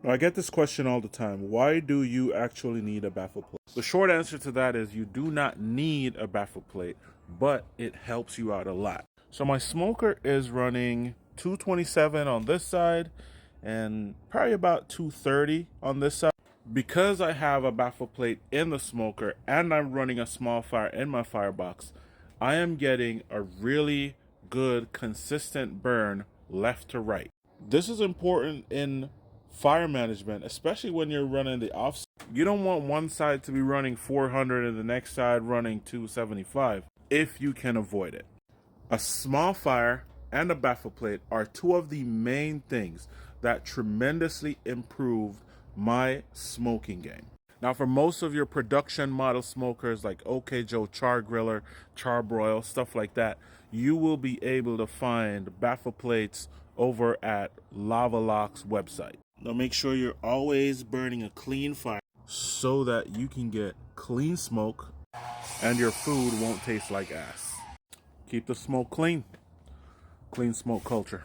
Now, I get this question all the time. Why do you actually need a baffle plate? The short answer to that is you do not need a baffle plate, but it helps you out a lot. So my smoker is running 227 on this side and probably about 230 on this side. Because I have a baffle plate in the smoker and I'm running a small fire in my firebox, I am getting a really good consistent burn left to right. This is important in fire management, especially when you're running the offset. You don't want one side to be running 400 and the next side running 275 if you can avoid it. A small fire and a baffle plate are two of the main things that tremendously improved my smoking game. Now, for most of your production model smokers like OK Joe Char Griller, Charbroil, stuff like that, you will be able to find baffle plates over at Lava Lock's website. Now, make sure you're always burning a clean fire so that you can get clean smoke and your food won't taste like ass. Keep the smoke clean. Clean smoke culture.